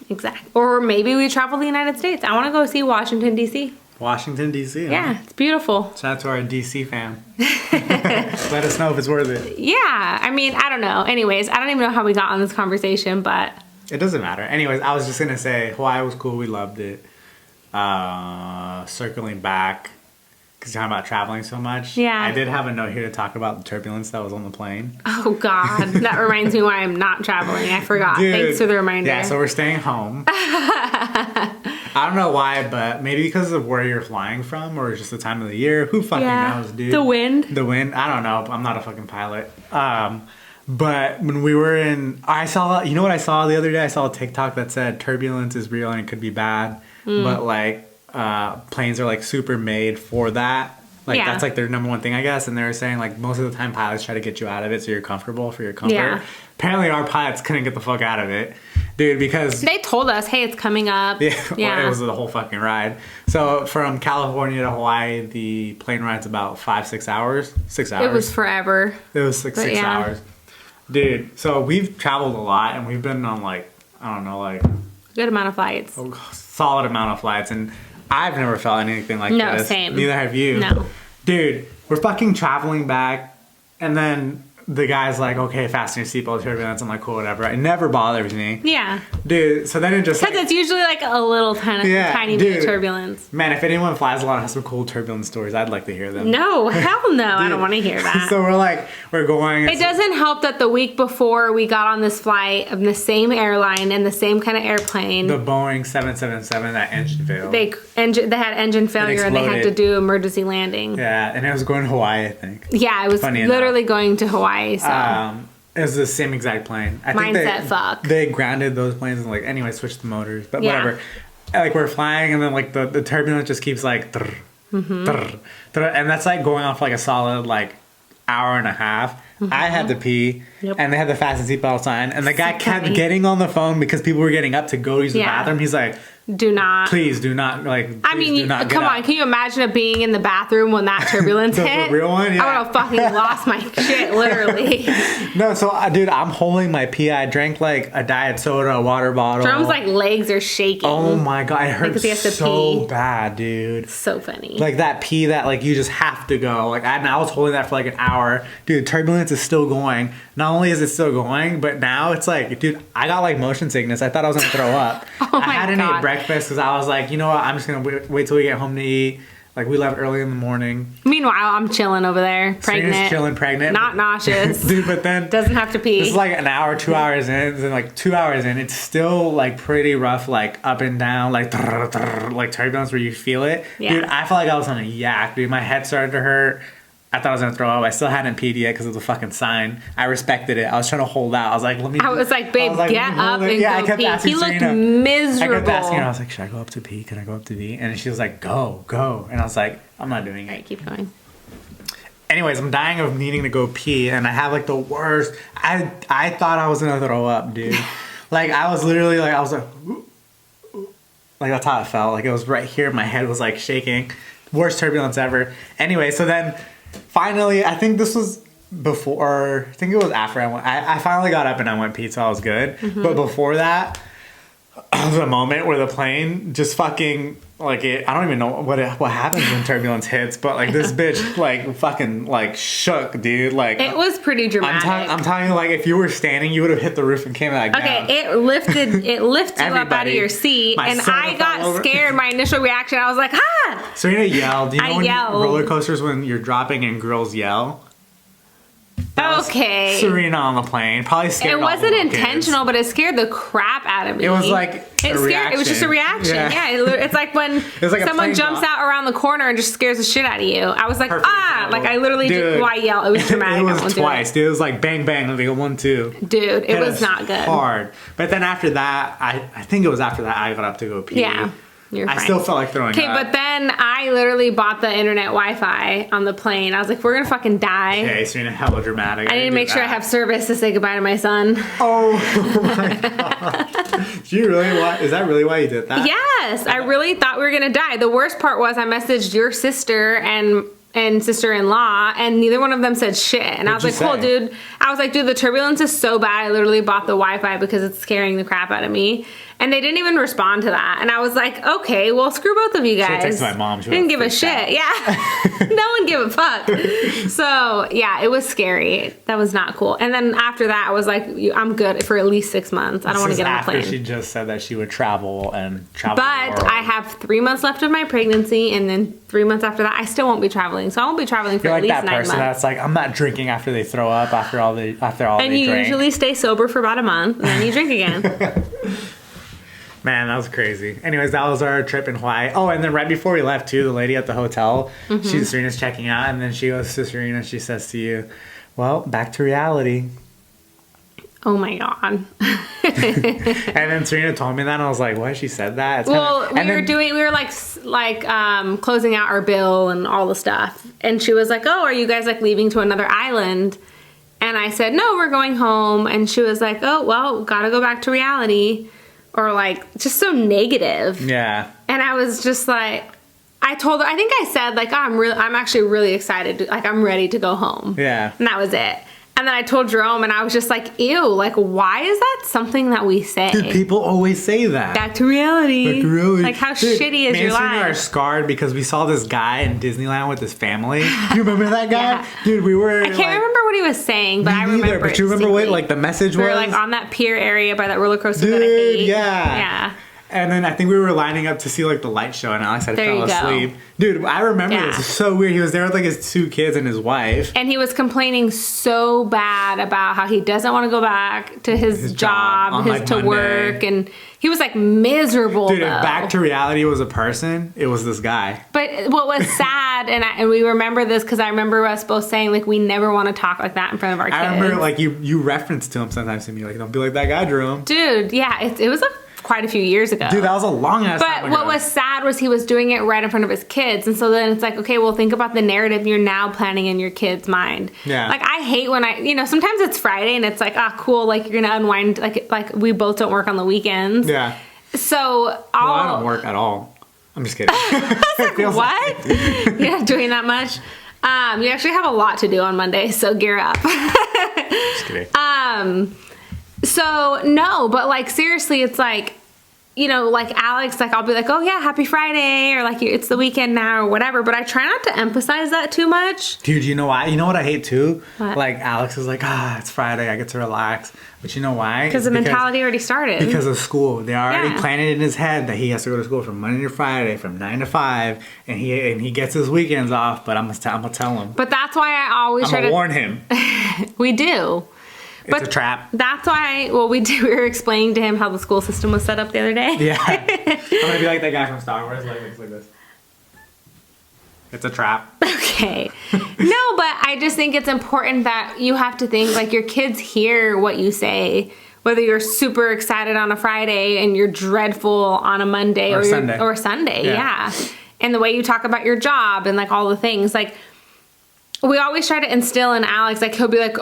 [SPEAKER 1] Exactly. Or maybe we travel the United States. I want to go see Washington, D.C.
[SPEAKER 2] Washington, D.C.
[SPEAKER 1] Yeah, it's beautiful.
[SPEAKER 2] Shout out to our D.C. fam. Let us know if it's worth it.
[SPEAKER 1] Yeah, I mean, I don't know. Anyways, I don't even know how we got on this conversation, but...
[SPEAKER 2] It doesn't matter. Anyways, I was just going to say, Hawaii was cool. We loved it. Circling back, because you're talking about traveling so much.
[SPEAKER 1] Yeah.
[SPEAKER 2] I did have a note here to talk about the turbulence that was on the plane.
[SPEAKER 1] Oh, God. That reminds me why I'm not traveling. I forgot.
[SPEAKER 2] Dude,
[SPEAKER 1] Thanks for the reminder.
[SPEAKER 2] Yeah, so we're staying home. I don't know why, but maybe because of where you're flying from or just the time of the year. Who fucking knows, dude?
[SPEAKER 1] The wind.
[SPEAKER 2] The wind. I don't know. I'm not a fucking pilot. But when we were in... I saw... You know what I saw the other day? I saw a TikTok that said turbulence is real and it could be bad. But, like, planes are, like, super made for that. Like, that's, like, their number one thing, I guess. And they were saying, like, most of the time pilots try to get you out of it so you're comfortable for your comfort. Yeah. Apparently, our pilots couldn't get the fuck out of it. Dude, because...
[SPEAKER 1] They told us, hey, it's coming up.
[SPEAKER 2] Yeah. Well, it was the whole fucking ride. So, from California to Hawaii, the plane ride's about 5-6 hours. 6 hours.
[SPEAKER 1] It was forever.
[SPEAKER 2] It was six hours. Dude, so we've traveled a lot, and we've been on, like, I don't know, like...
[SPEAKER 1] Good amount of flights.
[SPEAKER 2] A solid amount of flights, and I've never felt anything like this.
[SPEAKER 1] No, same.
[SPEAKER 2] Neither have you.
[SPEAKER 1] No.
[SPEAKER 2] Dude, we're fucking traveling back, and then the guy's like, okay, fasten your seatbelt, turbulence. I'm like, cool, whatever. It never bothers me.
[SPEAKER 1] Yeah.
[SPEAKER 2] Dude, so then it just...
[SPEAKER 1] Because it's usually like a little tiny bit of turbulence.
[SPEAKER 2] Man, if anyone flies a lot and has some cool turbulence stories, I'd like to hear them.
[SPEAKER 1] No, hell no. Dude, I don't want to hear that.
[SPEAKER 2] So we're going...
[SPEAKER 1] It doesn't help that the week before we got on this flight of the same airline and the same kind of airplane.
[SPEAKER 2] The Boeing 777, that engine failed.
[SPEAKER 1] They had engine failure and they had to do emergency landing.
[SPEAKER 2] Yeah, and it was going to Hawaii, I think.
[SPEAKER 1] Yeah, it was literally going to Hawaii. So.
[SPEAKER 2] It was the same exact plane. I
[SPEAKER 1] think fuck.
[SPEAKER 2] They grounded those planes and, like, anyway, switched the motors. But whatever. Like, we're flying and then, like, the turbulence just keeps, like, and that's, like, going off, like, a solid, like, hour and a half. I had to pee, and they had the fasten seatbelt sign, and the guy kept getting on the phone because people were getting up to go use the bathroom. He's like...
[SPEAKER 1] Do not.
[SPEAKER 2] Please do not, like,
[SPEAKER 1] I mean, come on. Can you imagine it being in the bathroom when that turbulence hit?
[SPEAKER 2] The real one? Yeah.
[SPEAKER 1] I would have fucking lost my shit, literally.
[SPEAKER 2] No, so, dude, I'm holding my pee. I drank, like, a diet soda, a water bottle.
[SPEAKER 1] Jerome's, like, legs are shaking.
[SPEAKER 2] Oh, my God. It hurts so bad, dude.
[SPEAKER 1] So funny.
[SPEAKER 2] Like, that pee that, like, you just have to go. Like, I was holding that for, like, an hour. Dude, turbulence is still going. Not only is it still going, but now it's like, dude, I got, like, motion sickness. I thought I was going to throw up.
[SPEAKER 1] I
[SPEAKER 2] hadn't ate breakfast because I was like, you know what, I'm just going to wait till we get home to eat. Like, we left early in the morning.
[SPEAKER 1] Meanwhile, I'm chilling over there, pregnant.
[SPEAKER 2] Serena's chilling, pregnant.
[SPEAKER 1] Not nauseous.
[SPEAKER 2] Dude, but then...
[SPEAKER 1] Doesn't have to pee.
[SPEAKER 2] It's like an hour, 2 hours in, and like 2 hours in, it's still, like, pretty rough, like, up and down, like, like turbulence where you feel it. Yeah. Dude, I felt like I was on a yak, dude. My head started to hurt. I thought I was going to throw up. I still hadn't peed yet because of the fucking sign. I respected it. I was trying to hold out. I was like,
[SPEAKER 1] babe, get up and go pee. He looked miserable.
[SPEAKER 2] I kept asking her, I was like, should I go up to pee? Can I go up to pee? And she was like, go. And I was like, I'm not doing it.
[SPEAKER 1] All right, keep going.
[SPEAKER 2] Anyways, I'm dying of needing to go pee, and I have, like, the worst. I thought I was going to throw up, dude. Like, I was literally, like, I was like, ooh, ooh. Like, that's how it felt. Like, it was right here. My head was, like, shaking. Worst turbulence ever. Anyway, so then... Finally, I think this was before, I think it was after I finally got up and I went pee, so I was good. But before that, the moment where the plane just fucking, like, I don't even know what happens when turbulence hits, but, like, this bitch, like, fucking, like, shook, dude. Like,
[SPEAKER 1] it was pretty dramatic.
[SPEAKER 2] I'm telling you, like, if you were standing, you would have hit the roof and came back down.
[SPEAKER 1] Okay, it lifted you up out of your seat, and I got scared. My initial reaction, I was like, ah!
[SPEAKER 2] Serena yelled. Do you know when roller coasters, when you're dropping and girls yell?
[SPEAKER 1] Okay.
[SPEAKER 2] Serena on the plane. Probably scared.
[SPEAKER 1] It wasn't intentional, but it scared the crap out of me.
[SPEAKER 2] It was like
[SPEAKER 1] it was just a reaction. Yeah, it's like when someone jumps out around the corner and just scares the shit out of you. I was like, like I literally did. Why yell? It was dramatic.
[SPEAKER 2] It was twice. Dude, it was like bang bang, like a 1-2.
[SPEAKER 1] Dude, it was not good.
[SPEAKER 2] Hard. But then after that, I think it was after that I got up to go pee.
[SPEAKER 1] Yeah.
[SPEAKER 2] I still felt like throwing up.
[SPEAKER 1] Okay, but then I literally bought the internet Wi-Fi on the plane. I was like, we're gonna fucking die.
[SPEAKER 2] Okay, Serena, hella dramatic.
[SPEAKER 1] I need to make sure I have service to say goodbye to my son.
[SPEAKER 2] Oh my god. Is that really why you did that?
[SPEAKER 1] Yes, I really thought we were gonna die. The worst part was I messaged your sister and sister-in-law, and neither one of them said shit. And I was like, cool, dude. I was like, dude, the turbulence is so bad. I literally bought the Wi-Fi because it's scaring the crap out of me. And they didn't even respond to that. And I was like, okay, well, screw both of you guys.
[SPEAKER 2] She texted my mom. She
[SPEAKER 1] didn't give a shit. Yeah. No one gave a fuck. So, yeah, it was scary. That was not cool. And then after that, I was like, I'm good for at least 6 months. I don't want to get on a plane.
[SPEAKER 2] After she just said that she would travel.
[SPEAKER 1] But I have 3 months left of my pregnancy, and then 3 months after that, I still won't be traveling. So I won't be traveling for at least 9 months. You're like that person
[SPEAKER 2] that's like, I'm not drinking after they throw up, after all they drink.
[SPEAKER 1] And you usually stay sober for about a month, and then you drink again.
[SPEAKER 2] Man, that was crazy. Anyways, that was our trip in Hawaii. Oh, and then right before we left, too, the lady at the hotel, Serena's checking out, and then she goes to Serena, she says to you, well, back to reality.
[SPEAKER 1] Oh, my God.
[SPEAKER 2] And then Serena told me that, and I was like, what? She said that? It's
[SPEAKER 1] well, we were like closing out our bill and all the stuff. And she was like, oh, are you guys like leaving to another island? And I said, no, we're going home. And she was like, oh, well, gotta go back to reality. Or like, just so negative.
[SPEAKER 2] Yeah.
[SPEAKER 1] And I was just like, I told her, I think I said like, oh, I'm actually really excited. Like, I'm ready to go home.
[SPEAKER 2] Yeah.
[SPEAKER 1] And that was it. And then I told Jerome, and I was just like, ew, like, why is that something that we say?
[SPEAKER 2] Dude, people always say that.
[SPEAKER 1] Back to reality.
[SPEAKER 2] Back to reality.
[SPEAKER 1] Like, how shitty is your life? Me and
[SPEAKER 2] Serena are scarred because we saw this guy in Disneyland with his family. Do you remember that guy?
[SPEAKER 1] Yeah.
[SPEAKER 2] Dude, we were
[SPEAKER 1] I can't remember what he was saying, but I remember.
[SPEAKER 2] But you remember what like the message was?
[SPEAKER 1] We were like on that pier area by that roller coaster that I hate.
[SPEAKER 2] Yeah.
[SPEAKER 1] Yeah.
[SPEAKER 2] And then I think we were lining up to see like the light show, and Alex had fell asleep. Dude, I remember this. It's so weird. He was there with like his 2 kids and his wife.
[SPEAKER 1] And he was complaining so bad about how he doesn't want to go back to his job,
[SPEAKER 2] on, like,
[SPEAKER 1] to
[SPEAKER 2] Monday.
[SPEAKER 1] Work, and he was like miserable.
[SPEAKER 2] Dude,
[SPEAKER 1] though.
[SPEAKER 2] If Back to Reality was a person, it was this guy.
[SPEAKER 1] But what was sad, and we remember this because I remember us both saying like we never want to talk like that in front of our kids.
[SPEAKER 2] I remember like you referenced to him sometimes to me like, don't be like that guy, Jerome.
[SPEAKER 1] Dude, yeah, it was quite a few years ago.
[SPEAKER 2] Dude, that was a long ass time ago.
[SPEAKER 1] But what was sad was he was doing it right in front of his kids. And so then it's like, okay, well, think about the narrative you're now planning in your kid's mind.
[SPEAKER 2] Yeah.
[SPEAKER 1] Like, I hate when sometimes it's Friday and it's like, cool, like, you're going to unwind. Like we both don't work on the weekends.
[SPEAKER 2] Yeah.
[SPEAKER 1] So
[SPEAKER 2] I don't work at all. I'm just kidding.
[SPEAKER 1] Like, what? You're not doing that much? You actually have a lot to do on Monday, so gear up.
[SPEAKER 2] Just kidding.
[SPEAKER 1] So, no, but, like, seriously, it's like, like Alex, like, I'll be like, oh, yeah, happy Friday, or, like, it's the weekend now, or whatever, but I try not to emphasize that too much.
[SPEAKER 2] Dude, you know why? You know what I hate, too?
[SPEAKER 1] What?
[SPEAKER 2] Like, Alex is like, it's Friday, I get to relax. But you know why?
[SPEAKER 1] Because the mentality already started.
[SPEAKER 2] Because of school. They already
[SPEAKER 1] Yeah.
[SPEAKER 2] planted in his head that he has to go to school from Monday to Friday, from 9 to 5, and he gets his weekends off, but I'm gonna tell him.
[SPEAKER 1] But that's why I always try to
[SPEAKER 2] warn him.
[SPEAKER 1] We do.
[SPEAKER 2] It's a trap.
[SPEAKER 1] That's why, we were explaining to him how the school system was set up the other day.
[SPEAKER 2] Yeah. I'm gonna be like that guy from Star Wars, like this. It's a trap.
[SPEAKER 1] Okay. No, but I just think it's important that you have to think, like, your kids hear what you say, whether you're super excited on a Friday and you're dreadful on a Monday
[SPEAKER 2] or Sunday.
[SPEAKER 1] Or Sunday, yeah. And the way you talk about your job and, like, all the things, like, we always try to instill in Alex, like, he'll be like,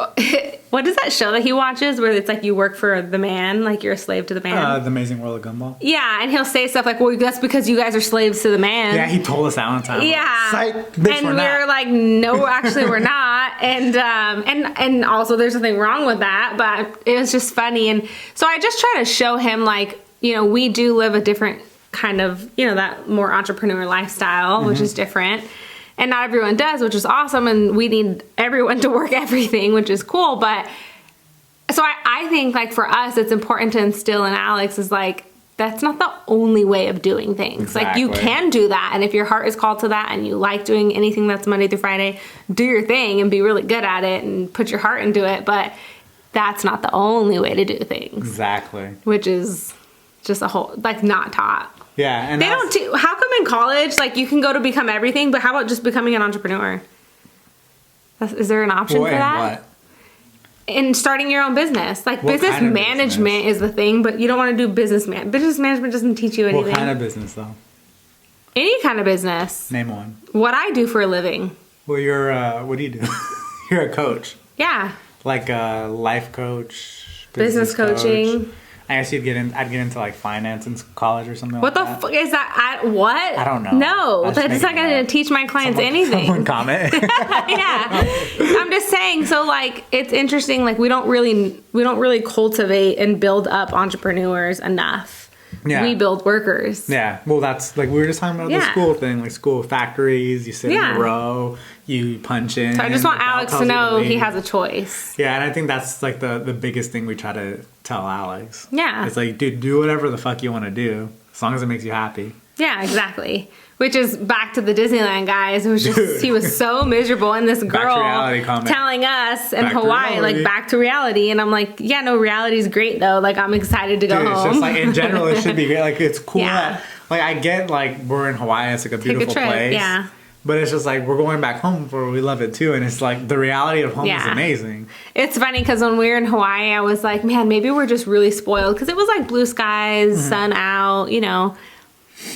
[SPEAKER 1] what is that show that he watches where it's like you work for the man, like you're a slave to the man?
[SPEAKER 2] The Amazing World of Gumball.
[SPEAKER 1] Yeah, and he'll say stuff like, well, that's because you guys are slaves to the man.
[SPEAKER 2] Yeah, he told us that one time.
[SPEAKER 1] Yeah.
[SPEAKER 2] Like, bitch,
[SPEAKER 1] and we're like, no, actually we're not. And also there's nothing wrong with that, but it was just funny. And so I just try to show him, like, we do live a different kind of, that more entrepreneur lifestyle, which is different. And not everyone does, which is awesome. And we need everyone to work everything, which is cool. But so I think, like, for us, it's important to instill in Alex is like, that's not the only way of doing things.
[SPEAKER 2] Exactly.
[SPEAKER 1] Like, you can do that. And if your heart is called to that and you like doing anything that's Monday through Friday, do your thing and be really good at it and put your heart into it. But that's not the only way to do things.
[SPEAKER 2] Exactly.
[SPEAKER 1] Which is just a whole, like, not taught.
[SPEAKER 2] Yeah, and
[SPEAKER 1] they don't. How come in college, like, you can go to become everything, but how about just becoming an entrepreneur? Is there an option for that?
[SPEAKER 2] What?
[SPEAKER 1] And starting your own business, like,
[SPEAKER 2] What
[SPEAKER 1] business
[SPEAKER 2] kind of
[SPEAKER 1] management is the thing, but you don't want to do business management doesn't teach you anything.
[SPEAKER 2] What kind of business though?
[SPEAKER 1] Any kind of business.
[SPEAKER 2] Name one.
[SPEAKER 1] What I do for a living.
[SPEAKER 2] Well, what do you do? You're a coach.
[SPEAKER 1] Yeah.
[SPEAKER 2] Like a life coach.
[SPEAKER 1] Business coaching.
[SPEAKER 2] Coach. I guess I'd get into like finance in college or something.
[SPEAKER 1] What
[SPEAKER 2] like
[SPEAKER 1] the
[SPEAKER 2] that.
[SPEAKER 1] fuck is that? What?
[SPEAKER 2] I don't know.
[SPEAKER 1] No, that's not going to teach my clients anything.
[SPEAKER 2] Someone comment.
[SPEAKER 1] Yeah, I'm just saying. So, like, it's interesting. Like, we don't really cultivate and build up entrepreneurs enough.
[SPEAKER 2] Yeah.
[SPEAKER 1] We build workers.
[SPEAKER 2] Yeah. Well, that's like we were just talking about the school thing, like school factories. You sit in a row, you punch in.
[SPEAKER 1] So I just want Alex to know he has a choice.
[SPEAKER 2] Yeah, and I think that's like the biggest thing we try to tell Alex.
[SPEAKER 1] Yeah.
[SPEAKER 2] It's like, dude, do whatever the fuck you want to do, as long as it makes you happy.
[SPEAKER 1] Yeah, exactly. Which is back to the Disneyland guys. It was just, he was so miserable. And this girl telling us in Hawaii, like, back to reality. And I'm like, yeah, no, reality's great, though. Like, I'm excited to go home.
[SPEAKER 2] It's just, like, in general, it should be great. Like, it's cool that, like, I get, like, we're in Hawaii. It's, like, a beautiful place.
[SPEAKER 1] Yeah.
[SPEAKER 2] But it's just, like, we're going back home for we love it, too. And it's, like, the reality of home is amazing.
[SPEAKER 1] It's funny, because when we were in Hawaii, I was like, man, maybe we're just really spoiled. Because it was, like, blue skies, sun out, you know.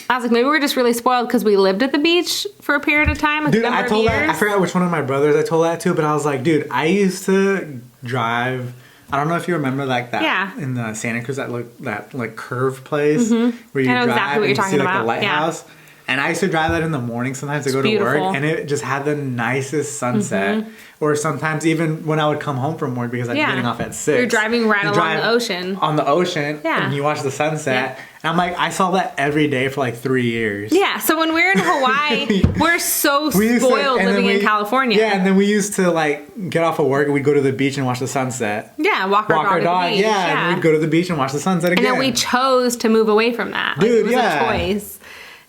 [SPEAKER 1] I was like, maybe we're just really spoiled because we lived at the beach for a period of time. Like,
[SPEAKER 2] dude, I told that. I forgot which one of my brothers I told that to, but I was like, dude, I used to drive. I don't know if you remember like that.
[SPEAKER 1] Yeah.
[SPEAKER 2] In the Santa Cruz, that like curve place where you drive
[SPEAKER 1] exactly what you're
[SPEAKER 2] and you see like
[SPEAKER 1] about.
[SPEAKER 2] the lighthouse. Yeah. And I used to drive that in the morning sometimes to go to work, and it just had the nicest sunset. Or sometimes even when I would come home from work because I'd be getting off at 6.
[SPEAKER 1] You're driving along the ocean.
[SPEAKER 2] On the ocean, and you watch the sunset. Yeah. And I'm like, I saw that every day for like 3 years.
[SPEAKER 1] Yeah, so when we're in Hawaii, we're so spoiled living in California.
[SPEAKER 2] Yeah, and then we used to like get off of work and we'd go to the beach and watch the sunset.
[SPEAKER 1] Yeah, walk our dog to the beach.
[SPEAKER 2] Yeah, and we'd go to the beach and watch the sunset again.
[SPEAKER 1] And then we chose to move away from that. Like,
[SPEAKER 2] dude,
[SPEAKER 1] it was a choice.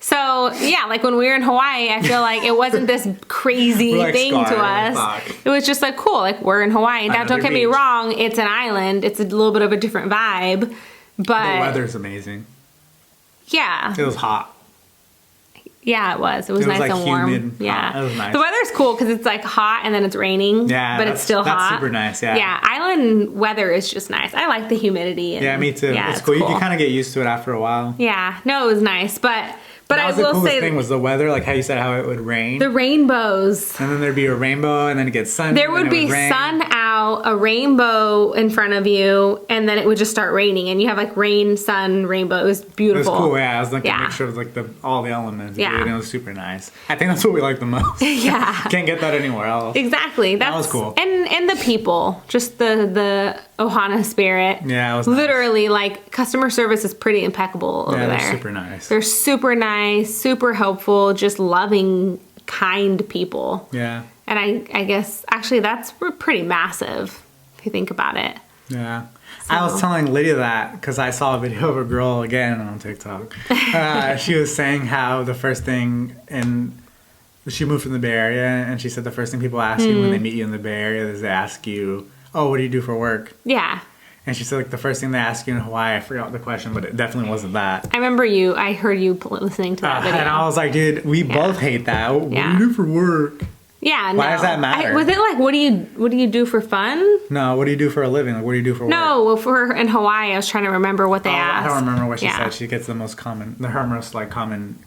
[SPEAKER 1] So, yeah, like when we were in Hawaii, I feel like it wasn't this crazy thing to us. It was just like, cool, like we're in Hawaii. Now, don't get me wrong, it's an island. It's a little bit of a different vibe. But
[SPEAKER 2] the weather's amazing.
[SPEAKER 1] Yeah.
[SPEAKER 2] It was hot.
[SPEAKER 1] Yeah, it was. It was nice
[SPEAKER 2] like
[SPEAKER 1] and warm.
[SPEAKER 2] Humid,
[SPEAKER 1] yeah.
[SPEAKER 2] It was nice.
[SPEAKER 1] The weather's cool because it's like hot and then it's raining.
[SPEAKER 2] Yeah.
[SPEAKER 1] But it's still hot.
[SPEAKER 2] That's super nice, yeah.
[SPEAKER 1] Yeah, island weather is just nice. I like the humidity. And,
[SPEAKER 2] yeah, me too.
[SPEAKER 1] Yeah,
[SPEAKER 2] it's cool. You can kind of get used to it after a while.
[SPEAKER 1] Yeah. No, it was nice. But I will say...
[SPEAKER 2] the coolest thing was the weather, like how you said how it would rain.
[SPEAKER 1] The rainbows.
[SPEAKER 2] And then there'd be a rainbow, and then it gets sun.
[SPEAKER 1] There would be sun out, a rainbow in front of you, and then it would just start raining. And you have like rain, sun, rainbow. It was beautiful.
[SPEAKER 2] It was cool, yeah. I was like a mixture of like all the elements. Yeah. And it was super nice. I think that's what we like the most.
[SPEAKER 1] Yeah.
[SPEAKER 2] Can't get that anywhere else.
[SPEAKER 1] Exactly. That
[SPEAKER 2] was cool.
[SPEAKER 1] And the people, just the Ohana spirit.
[SPEAKER 2] Yeah, it was
[SPEAKER 1] literally nice. Like customer service is pretty impeccable over there.
[SPEAKER 2] They're super nice.
[SPEAKER 1] They're super nice, super helpful, just loving, kind people.
[SPEAKER 2] Yeah.
[SPEAKER 1] And I guess actually that's pretty massive if you think about it.
[SPEAKER 2] Yeah. So. I was telling Lydia that because I saw a video of a girl again on TikTok. She was saying how the first thing she moved from the Bay Area, and she said the first thing people ask you when they meet you in the Bay Area is they ask you, oh, what do you do for work?
[SPEAKER 1] Yeah. And
[SPEAKER 2] she said, like, the first thing they asked you in Hawaii, I forgot the question, but it definitely wasn't that.
[SPEAKER 1] I remember I heard you listening to that video.
[SPEAKER 2] And I was like, dude, we both hate that. What do you do for work?
[SPEAKER 1] Yeah,
[SPEAKER 2] Why does that matter?
[SPEAKER 1] Was it like, what do you do for fun?
[SPEAKER 2] No, what do you do for a living? Like, what do you do for work?
[SPEAKER 1] No, well, in Hawaii, I was trying to remember what they asked.
[SPEAKER 2] I don't remember what she said. She gets her most common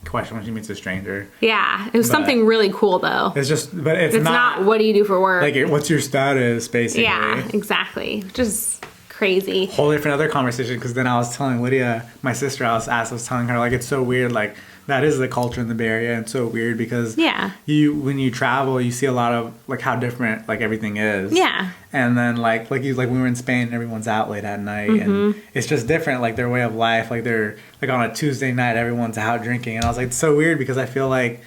[SPEAKER 2] question when she meets a stranger.
[SPEAKER 1] Yeah, it was something really cool though.
[SPEAKER 2] It's just, but it's not.
[SPEAKER 1] What do you do for work?
[SPEAKER 2] Like, what's your status, basically?
[SPEAKER 1] Yeah, exactly. Just crazy.
[SPEAKER 2] Whole different other conversation, because then I was telling Lydia, my sister, I was telling her, like, it's so weird, like, that is the culture in the Bay Area, and it's so weird because when you travel, you see a lot of like how different like everything is. Yeah. And then like when we were in Spain, everyone's out late at night, and it's just different, like their way of life. Like they're like on a Tuesday night, everyone's out drinking, and I was like, it's so weird because I feel like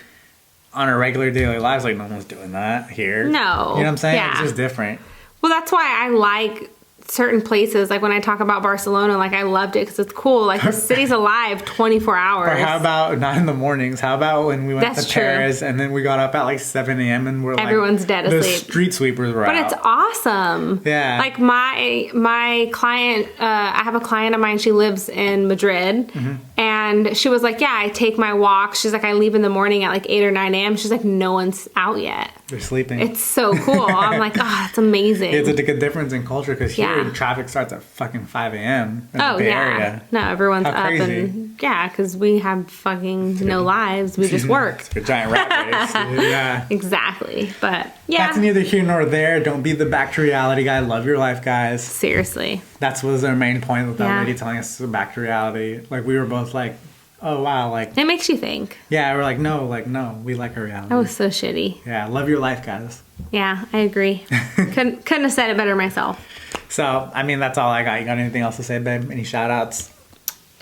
[SPEAKER 2] on our regular daily lives, like no one's doing that here. No. You know what I'm saying? Yeah. It's just different.
[SPEAKER 1] Well, that's why I like certain places, like when I talk about Barcelona, like I loved it because it's cool. Like the city's alive 24 hours.
[SPEAKER 2] Or how about not in the mornings? How about when we went to Paris and then we got up at like 7 a.m. and
[SPEAKER 1] everyone's
[SPEAKER 2] like,
[SPEAKER 1] dead asleep.
[SPEAKER 2] The street sweepers were out.
[SPEAKER 1] But it's awesome. Yeah. Like my client, I have a client of mine. She lives in Madrid, and she was like, "Yeah, I take my walk." She's like, "I leave in the morning at like 8 or 9 a.m." She's like, "No one's out yet.
[SPEAKER 2] They're sleeping."
[SPEAKER 1] It's so cool. I'm like, "Oh, that's amazing."
[SPEAKER 2] It's like a difference in culture because here the traffic starts at fucking 5 a.m. in the Bay Area.
[SPEAKER 1] No, everyone's up and because we have fucking no lives. We just work.
[SPEAKER 2] It's like a giant rat race. Yeah.
[SPEAKER 1] Exactly. But
[SPEAKER 2] that's neither here nor there. Don't be the back to reality guy. Love your life, guys.
[SPEAKER 1] Seriously.
[SPEAKER 2] That was our main point with that lady telling us back to reality. Like we were both like, oh wow, like
[SPEAKER 1] it makes you think.
[SPEAKER 2] Yeah, we're like no, we like our reality.
[SPEAKER 1] That was so shitty.
[SPEAKER 2] Yeah, love your life, guys.
[SPEAKER 1] Yeah, I agree. couldn't have said it better myself.
[SPEAKER 2] So, I mean, that's all I got. You got anything else to say, babe? Any shout outs?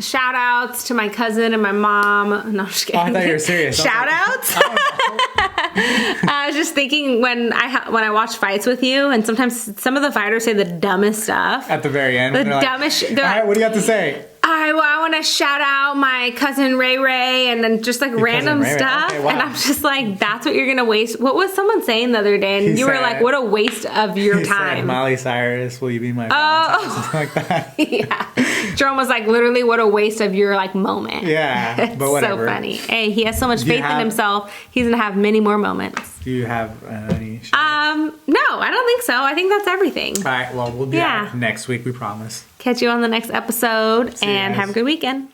[SPEAKER 1] shout outs to my cousin and my mom. No, I'm just kidding.
[SPEAKER 2] Oh, I thought you were serious.
[SPEAKER 1] Shout outs? I was just thinking when I watch fights with you, and sometimes some of the fighters say the dumbest stuff.
[SPEAKER 2] At the very end.
[SPEAKER 1] The dumbest shit.
[SPEAKER 2] All right, what do you have to say?
[SPEAKER 1] I want to shout out my cousin Ray Ray, and then just like random stuff.
[SPEAKER 2] Okay, wow.
[SPEAKER 1] And I'm just like, that's what you're going to waste. What was someone saying the other day? And you were like, what a waste of your time.
[SPEAKER 2] Said, Miley Cyrus, will you be my Valentine? Something like that.
[SPEAKER 1] Yeah. Jerome was like, literally, what a waste of your like moment.
[SPEAKER 2] Yeah, but whatever.
[SPEAKER 1] So funny. Hey, he has so much faith in himself. He's going to have many more moments.
[SPEAKER 2] Do you have any shout-outs?
[SPEAKER 1] No, I don't think so. I think that's everything.
[SPEAKER 2] All right, well, we'll be back next week, we promise.
[SPEAKER 1] Catch you on the next episode, and have a good weekend.